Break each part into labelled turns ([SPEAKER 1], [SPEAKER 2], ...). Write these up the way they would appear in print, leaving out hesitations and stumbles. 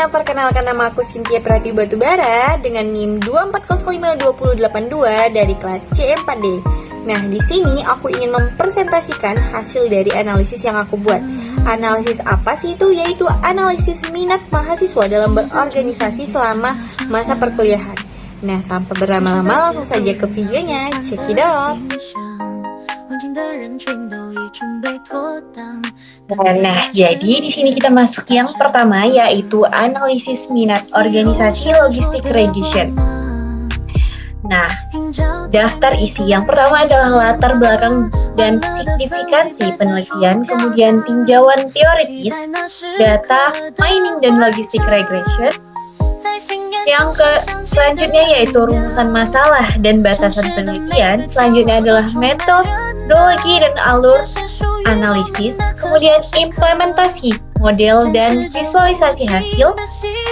[SPEAKER 1] semuanya, perkenalkan nama aku Cynthia Pratiwi Batubara dengan NIM 240520282 dari kelas C4D. Nah, di sini aku ingin mempresentasikan hasil dari analisis yang aku buat. Analisis apa sih itu? Yaitu analisis minat mahasiswa dalam berorganisasi selama masa perkuliahan. Nah, tanpa berlama-lama langsung saja ke videonya. Check it out.
[SPEAKER 2] Nah, jadi di sini kita masuk yang pertama, yaitu analisis minat organisasi logistik regression. Nah, daftar isi yang pertama adalah latar belakang dan signifikansi penelitian, kemudian tinjauan teoritis, data, mining, dan logistik regression. Yang selanjutnya yaitu rumusan masalah dan batasan penelitian. Selanjutnya adalah metodologi dan alur analisis. Kemudian implementasi model dan visualisasi hasil.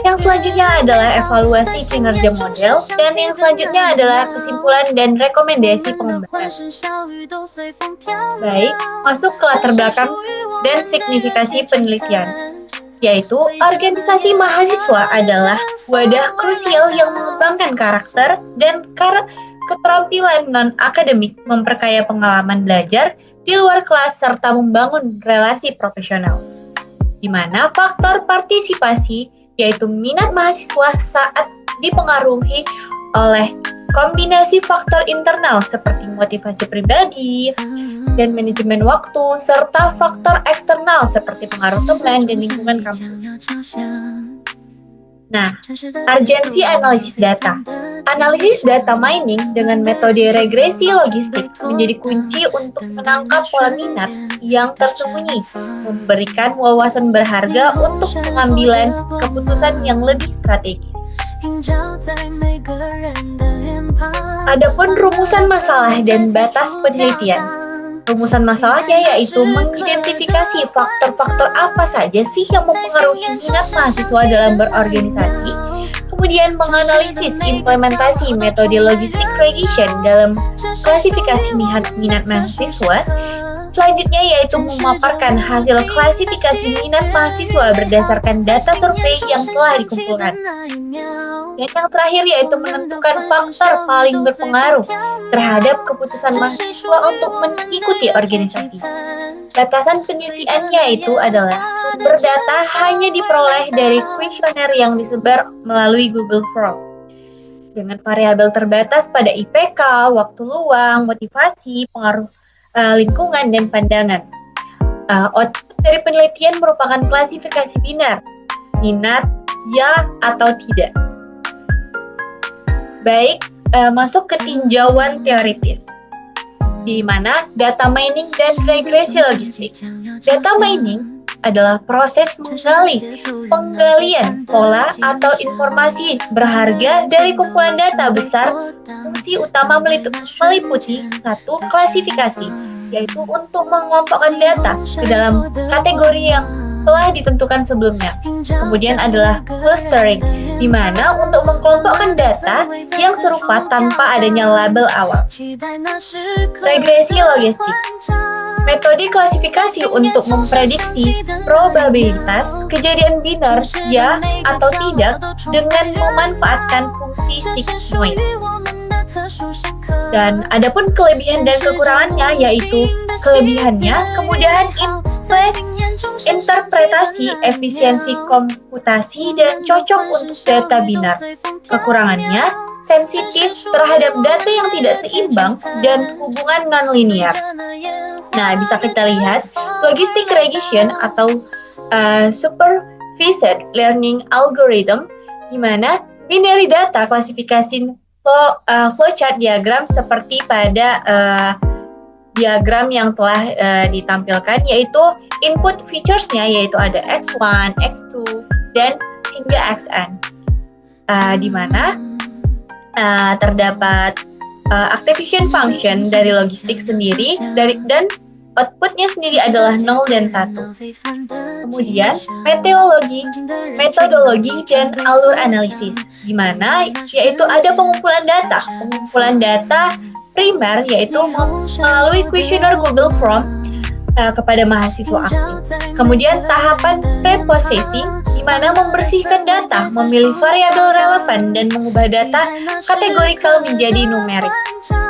[SPEAKER 2] Yang selanjutnya adalah evaluasi kinerja model. Dan yang selanjutnya adalah kesimpulan dan rekomendasi pengembangan. Baik, masuk ke latar belakang dan signifikasi penelitian. Yaitu organisasi mahasiswa adalah wadah krusial yang mengembangkan karakter dan keterampilan non-akademik, memperkaya pengalaman belajar di luar kelas, serta membangun relasi profesional. Di mana faktor partisipasi, yaitu minat mahasiswa saat dipengaruhi oleh kombinasi faktor internal seperti motivasi pribadi dan manajemen waktu, serta faktor eksternal seperti pengaruh teman dan lingkungan kampus. Nah, urgensi analisis data. Analisis data mining dengan metode regresi logistik menjadi kunci untuk menangkap pola minat yang tersembunyi, memberikan wawasan berharga untuk pengambilan keputusan yang lebih strategis. Adapun rumusan masalah dan batas penelitian. Rumusan masalahnya yaitu mengidentifikasi faktor-faktor apa saja sih yang mempengaruhi minat mahasiswa dalam berorganisasi, kemudian menganalisis implementasi metode logistik regression dalam klasifikasi minat mahasiswa. Selanjutnya yaitu memaparkan hasil klasifikasi minat mahasiswa berdasarkan data survei yang telah dikumpulkan. Dan yang terakhir yaitu menentukan faktor paling berpengaruh terhadap keputusan mahasiswa untuk mengikuti organisasi. Batasan penelitiannya itu adalah sumber data hanya diperoleh dari kuesioner yang disebar melalui Google Form. Dengan variabel terbatas pada IPK, waktu luang, motivasi, pengaruh lingkungan, dan pandangan. Output dari penelitian merupakan klasifikasi binar, minat, ya atau tidak. Baik, masuk ke tinjauan teoritis, di mana data mining dan regresi logistik. Data mining adalah proses penggalian pola atau informasi berharga dari kumpulan data besar. Fungsi utama meliputi satu klasifikasi, yaitu untuk mengelompokkan data ke dalam kategori yang telah ditentukan sebelumnya. Kemudian adalah clustering, di mana untuk mengelompokkan data yang serupa tanpa adanya label awal. Regresi logistik. Metode klasifikasi untuk memprediksi probabilitas kejadian binar ya atau tidak dengan memanfaatkan fungsi sigmoid. Dan adapun kelebihan dan kekurangannya, yaitu kelebihannya kemudahan interpretasi, efisiensi komputasi, dan cocok untuk data binar. Kekurangannya sensitif terhadap data yang tidak seimbang dan hubungan non-linear. Nah, bisa kita lihat logistic regression atau supervised learning algorithm, di mana binary data klasifikasi flowchart diagram seperti pada diagram yang telah ditampilkan, yaitu input features-nya yaitu ada X1, X2, dan hingga Xn, di mana terdapat activation function dari logistik sendiri dan outputnya sendiri adalah 0 dan 1. Kemudian metodologi dan alur analisis, di mana yaitu ada pengumpulan data primer yaitu melalui kuesioner Google Form, kepada mahasiswa aktif. Kemudian tahapan preprocessing, di mana membersihkan data, memilih variabel relevan, dan mengubah data kategorikal menjadi numerik.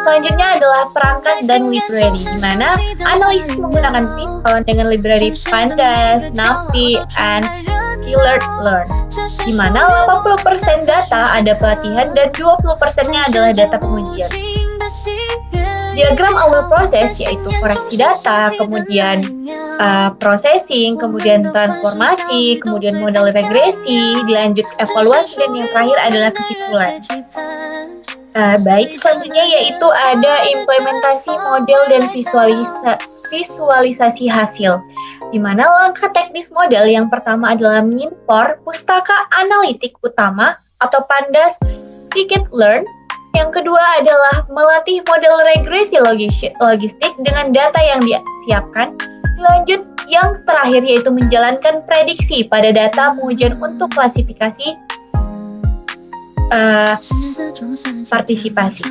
[SPEAKER 2] Selanjutnya adalah perangkat dan library, di mana analisis menggunakan Python dengan library Pandas, NumPy, and Scikit-learn, di mana 80% data ada pelatihan dan 20%-nya adalah data pengujian. Diagram awal proses yaitu koreksi data, kemudian processing, kemudian transformasi, kemudian model regresi, dilanjut evaluasi, dan yang terakhir adalah kesimpulan. Baik, selanjutnya yaitu ada implementasi model dan visualisasi hasil, di mana langkah teknis model yang pertama adalah mengimpor pustaka analitik utama atau Pandas Scikit-learn. Yang kedua adalah melatih model regresi logistik dengan data yang disiapkan. Lanjut, yang terakhir yaitu menjalankan prediksi pada data pengujian untuk klasifikasi partisipasi.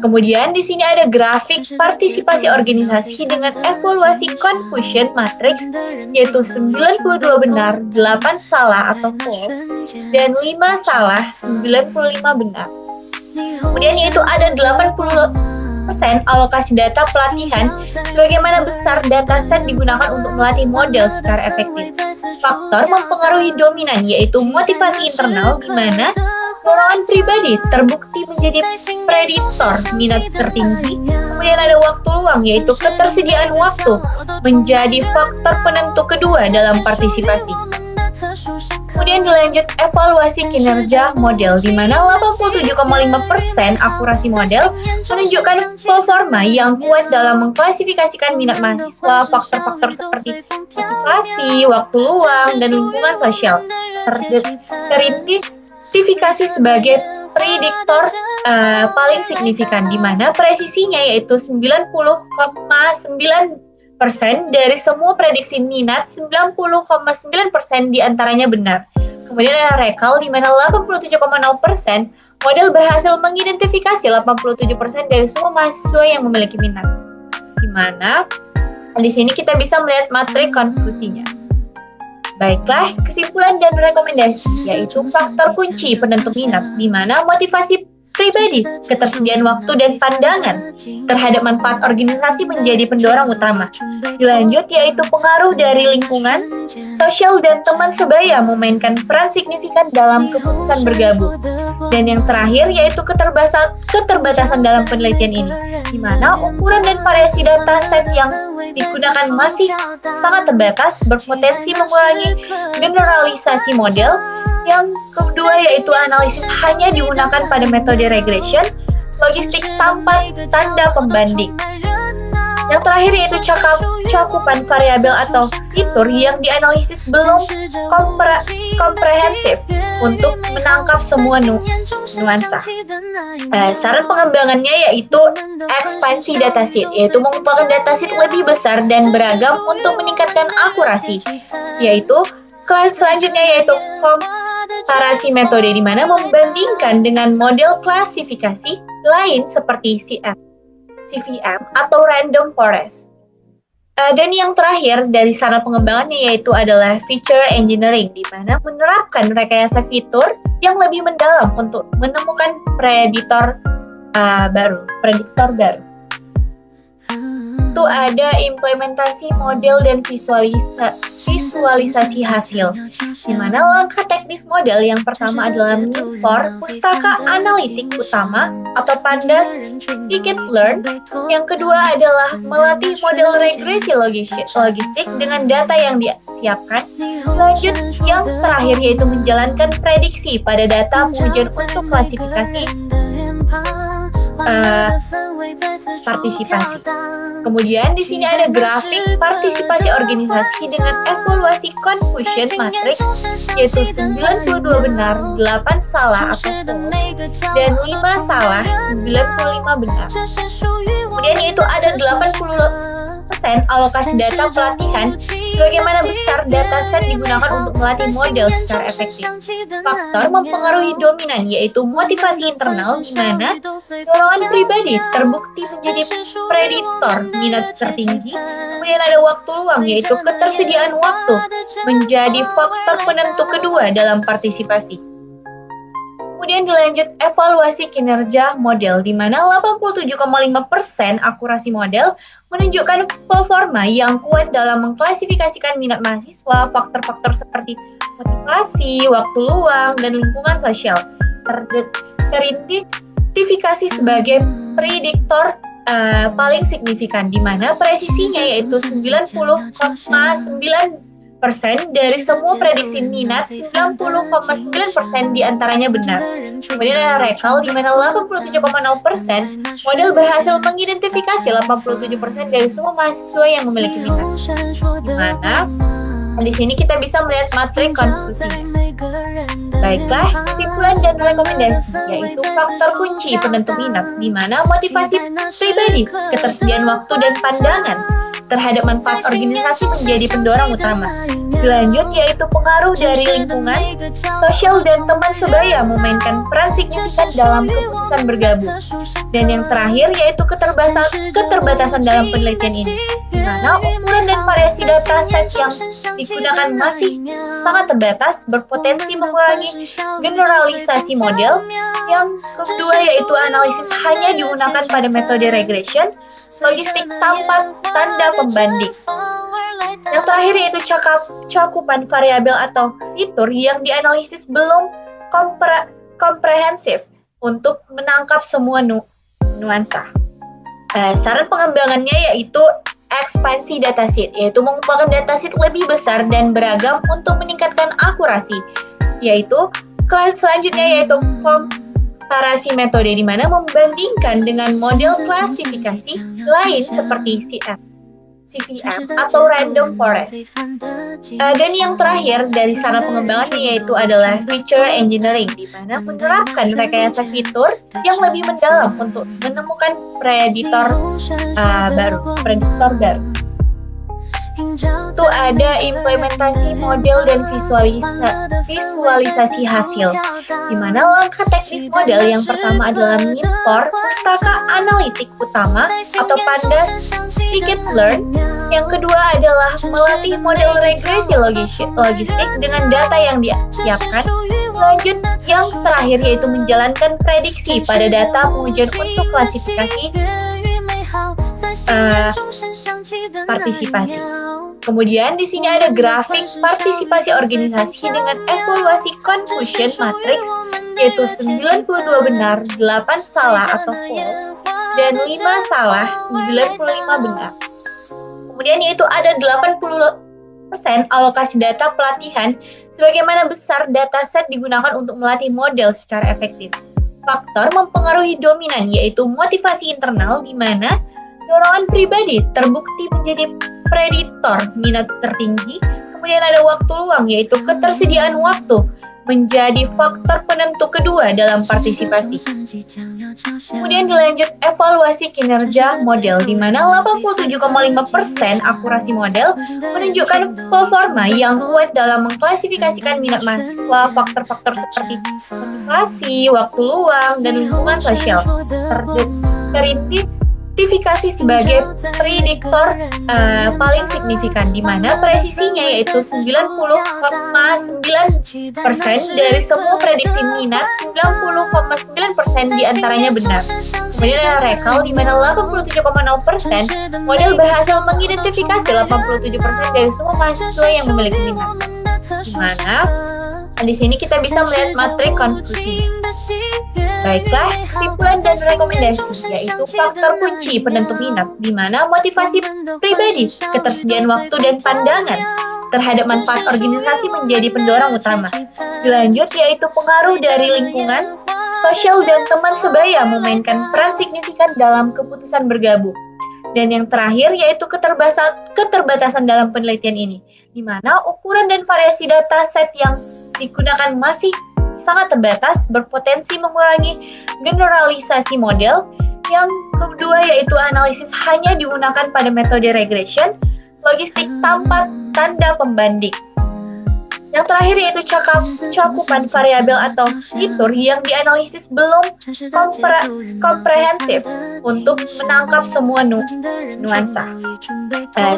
[SPEAKER 2] Kemudian di sini ada grafik partisipasi organisasi dengan evaluasi confusion matrix, yaitu 92 benar, 8 salah atau false, dan 5 salah, 95 benar. Kemudian yaitu ada 80% alokasi data pelatihan, sebagaimana besar dataset digunakan untuk melatih model secara efektif. Faktor mempengaruhi dominan yaitu motivasi internal, di mana dorongan pribadi terbukti menjadi prediktor minat tertinggi. Kemudian ada waktu luang yaitu ketersediaan waktu menjadi faktor penentu kedua dalam partisipasi. Kemudian dilanjut evaluasi kinerja model, di mana 87,5% akurasi model menunjukkan performa yang kuat dalam mengklasifikasikan minat mahasiswa. Faktor-faktor seperti motivasi, waktu luang, dan lingkungan sosial teridentifikasi sebagai prediktor paling signifikan, di mana presisinya yaitu 90,9% dari semua prediksi minat, 90,9% diantaranya benar. Kemudian ada recall, di mana 87,0% model berhasil mengidentifikasi 87% dari semua mahasiswa yang memiliki minat. Di mana di sini kita bisa melihat matriks konfusinya. Baiklah, kesimpulan dan rekomendasi yaitu faktor kunci penentu minat, di mana motivasi pribadi, ketersediaan waktu, dan pandangan terhadap manfaat organisasi menjadi pendorong utama. Dilanjut yaitu pengaruh dari lingkungan, sosial, dan teman sebaya memainkan peran signifikan dalam keputusan bergabung. Dan yang terakhir yaitu keterbatasan dalam penelitian ini, di mana ukuran dan variasi data set yang digunakan masih sangat terbatas, berpotensi mengurangi generalisasi model. Yang kedua yaitu analisis hanya digunakan pada metode regression logistik tanpa tanda pembanding. Yang terakhir yaitu cakupan variabel atau fitur yang dianalisis belum komprehensif untuk menangkap semua nuansa. Saran pengembangannya yaitu ekspansi dataset, yaitu mengumpulkan dataset lebih besar dan beragam untuk meningkatkan akurasi. Yaitu kelas selanjutnya yaitu komparasi metode, di mana membandingkan dengan model klasifikasi lain seperti CVM atau random forest. Dan yang terakhir dari saran pengembangannya yaitu adalah feature engineering, di mana menerapkan rekayasa fitur yang lebih mendalam untuk menemukan prediktor baru. Itu ada implementasi model dan visualisasi hasil, di mana langkah teknis model yang pertama adalah mengimpor pustaka analitik utama atau Pandas Scikit-learn. Yang kedua adalah melatih model regresi logistik dengan data yang disiapkan. Lanjut, yang terakhir yaitu menjalankan prediksi pada data pengujian untuk klasifikasi partisipasi. Kemudian di sini ada grafik partisipasi organisasi dengan evaluasi confusion matrix, yaitu 92 benar, 8 salah atau false, dan 5 salah, 95 benar. Kemudian yaitu ada 80% alokasi data pelatihan, Sebagaimana besar dataset digunakan untuk melatih model secara efektif. Faktor mempengaruhi dominan yaitu motivasi internal di mana dorongan pribadi terbukti menjadi prediktor minat tertinggi. Kemudian ada waktu luang yaitu ketersediaan waktu menjadi faktor penentu kedua dalam partisipasi. Kemudian dilanjut evaluasi kinerja model di mana 87,5% akurasi model menunjukkan performa yang kuat dalam mengklasifikasikan minat mahasiswa. Faktor-faktor seperti motivasi, waktu luang, dan lingkungan sosial teridentifikasi sebagai prediktor paling signifikan di mana presisinya yaitu 90,9% dari semua prediksi minat, 90,9% diantaranya benar. Kemudian ada recall di mana 87,0% model berhasil mengidentifikasi 87% dari semua mahasiswa yang memiliki minat. Di mana di sini kita bisa melihat matrik konklusi. Baiklah, kesimpulan dan rekomendasi yaitu faktor kunci penentu minat di mana motivasi pribadi, ketersediaan waktu dan pandangan terhadap manfaat organisasi menjadi pendorong utama. Dilanjut yaitu pengaruh dari lingkungan, sosial dan teman sebaya memainkan peran signifikan dalam keputusan bergabung. Dan yang terakhir yaitu keterbatasan dalam penelitian ini, di mana ukuran dan variasi data set yang digunakan masih sangat terbatas, berpotensi mengurangi generalisasi model. Yang kedua yaitu analisis hanya digunakan pada metode regression, logistik tanpa tanda pembanding. Yang terakhir yaitu cakupan variabel atau fitur yang dianalisis belum komprehensif untuk menangkap semua nuansa. Saran pengembangannya yaitu ekspansi dataset, yaitu mengembangkan dataset lebih besar dan beragam untuk meningkatkan akurasi. Yaitu kelas selanjutnya yaitu komparasi metode di mana membandingkan dengan model klasifikasi lain seperti CVM atau Random Forest. Dan yang terakhir dari saran pengembangannya yaitu adalah feature engineering, di mana menerapkan rekayasa fitur yang lebih mendalam untuk menemukan prediktor baru. Itu ada implementasi model dan visualisasi hasil, di mana langkah teknis model yang pertama adalah mengimpor pustaka analitik utama atau pandas scikit-learn. Yang kedua adalah melatih model regresi logistik dengan data yang disiapkan. Lanjut, yang terakhir yaitu menjalankan prediksi pada data pengujian untuk klasifikasi partisipasi. Kemudian di sini ada grafik partisipasi organisasi dengan evaluasi confusion matrix yaitu 92 benar, 8 salah atau false, dan 5 salah, 95 benar. Kemudian yaitu ada 80% alokasi data pelatihan sebagaimana besar dataset digunakan untuk melatih model secara efektif. Faktor mempengaruhi dominan yaitu motivasi internal di mana dorongan pribadi terbukti menjadi prediktor minat tertinggi. Kemudian ada waktu luang yaitu ketersediaan waktu menjadi faktor penentu kedua dalam partisipasi. Kemudian dilanjut evaluasi kinerja model di mana 87,5% akurasi model menunjukkan performa yang kuat dalam mengklasifikasikan minat mahasiswa. Faktor-faktor seperti motivasi, waktu luang, dan lingkungan sosial teridentifikasi sebagai prediktor paling signifikan di mana presisinya yaitu 90,9% dari semua prediksi minat, 90,9% diantaranya benar. Kemudian ada recall di mana 87,0% model berhasil mengidentifikasi 87% dari semua mahasiswa yang memiliki minat. Di mana di sini kita bisa melihat matrik konklusi. Baiklah, kesimpulan dan rekomendasi yaitu faktor kunci penentu minat di mana motivasi pribadi, ketersediaan waktu dan pandangan terhadap manfaat organisasi menjadi pendorong utama. Dilanjut yaitu pengaruh dari lingkungan, sosial dan teman sebaya memainkan peran signifikan dalam keputusan bergabung. Dan yang terakhir yaitu keterbatasan dalam penelitian ini, di mana ukuran dan variasi data set yang digunakan masih sangat terbatas, berpotensi mengurangi generalisasi model. Yang kedua yaitu analisis hanya digunakan pada metode regression, logistik tanpa tanda pembanding. Yang terakhir yaitu cakupan variabel atau fitur yang dianalisis belum komprehensif untuk menangkap semua nuansa.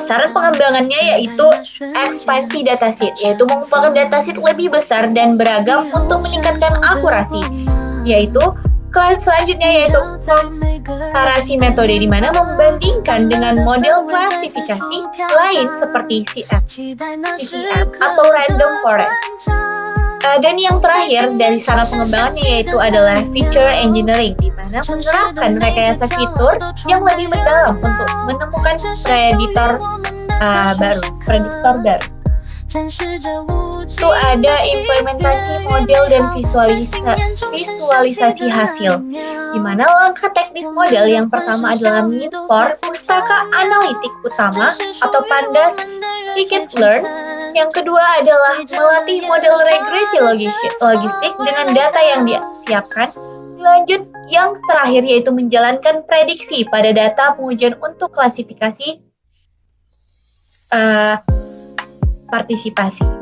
[SPEAKER 2] Saran pengembangannya yaitu ekspansi dataset, yaitu mengumpulkan dataset lebih besar dan beragam untuk meningkatkan akurasi. Yaitu kelas selanjutnya yaitu komparasi metode, di mana membandingkan dengan model klasifikasi lain seperti CVM atau random forest. Dan yang terakhir dari saran pengembangannya yaitu adalah feature engineering, di mana menerapkan rekayasa fitur yang lebih mendalam untuk menemukan prediktor baru. Itu ada implementasi model dan visualisasi hasil, di mana langkah teknis model yang pertama adalah mengimpor pustaka analitik utama atau pandas scikit-learn. Yang kedua adalah melatih model regresi logistik dengan data yang disiapkan. Lanjut, yang terakhir yaitu menjalankan prediksi pada data pengujian untuk klasifikasi partisipasi.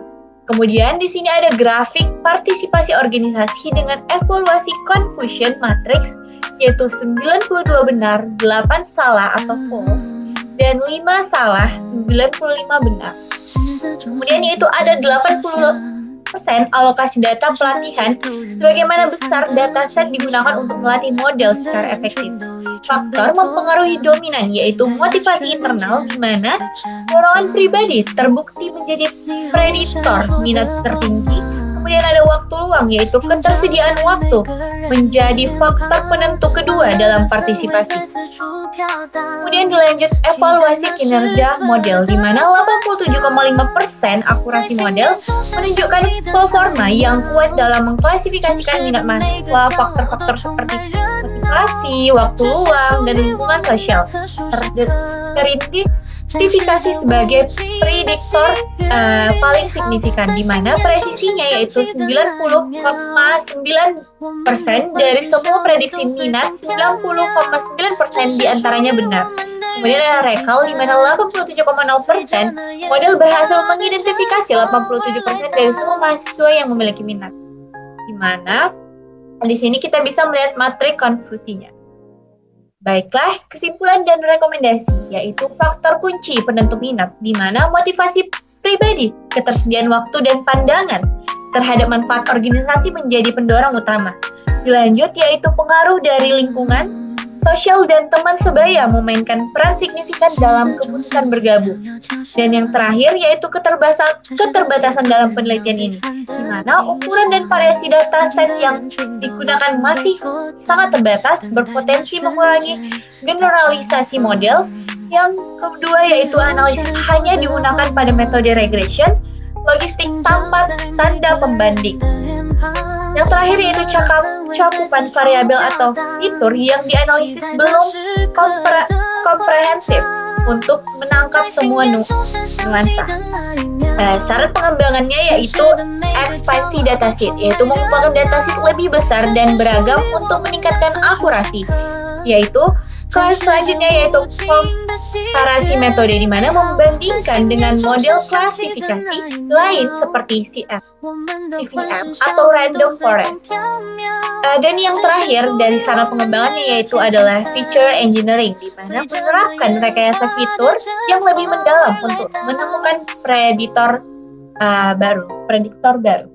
[SPEAKER 2] Kemudian di sini ada grafik partisipasi organisasi dengan evaluasi confusion matrix, yaitu 92 benar, 8 salah atau false, dan 5 salah, 95 benar. Kemudian yaitu ada 80% alokasi data pelatihan, sebagaimana besar dataset digunakan untuk melatih model secara efektif. Faktor mempengaruhi dominan yaitu motivasi internal, di mana dorongan pribadi terbukti menjadi prediktor minat tertinggi. Kemudian ada waktu luang yaitu ketersediaan waktu menjadi faktor penentu kedua dalam partisipasi. Kemudian dilanjut evaluasi kinerja model, di mana 87,5% akurasi model menunjukkan performa yang kuat dalam mengklasifikasikan minat mahasiswa. Faktor-faktor seperti motivasi, waktu luang, dan lingkungan sosial teridentifikasi sebagai prediktor paling signifikan, di mana presisinya yaitu 90,9% dari semua prediksi minat, 90,9% diantaranya benar. Kemudian ada recall, di mana 87,0% model berhasil mengidentifikasi 87% dari semua mahasiswa yang memiliki minat. Di mana di sini kita bisa melihat matrik konfusinya. Baiklah, kesimpulan dan rekomendasi yaitu faktor kunci penentu minat, di mana motivasi pribadi, ketersediaan waktu, dan pandangan terhadap manfaat organisasi menjadi pendorong utama. Dilanjut yaitu pengaruh dari lingkungan, sosial, dan teman sebaya memainkan peran signifikan dalam keputusan bergabung. Dan yang terakhir yaitu keterbatasan dalam penelitian ini, di mana ukuran dan variasi dataset yang digunakan masih sangat terbatas, berpotensi mengurangi generalisasi model. Yang kedua yaitu analisis hanya digunakan pada metode regression logistik tanpa tanda pembanding. Yang terakhir yaitu cakupan variabel atau fitur yang dianalisis belum komprehensif untuk menangkap semua nuansa. Saran pengembangannya yaitu ekspansi dataset, yaitu mengumpulkan dataset lebih besar dan beragam untuk meningkatkan akurasi. Yaitu kelas selanjutnya yaitu komparasi metode, di mana membandingkan dengan model klasifikasi lain seperti CVM atau random forest. Dan yang terakhir dari saran pengembangannya yaitu adalah feature engineering, di mana menerapkan rekayasa fitur yang lebih mendalam untuk menemukan prediktor baru.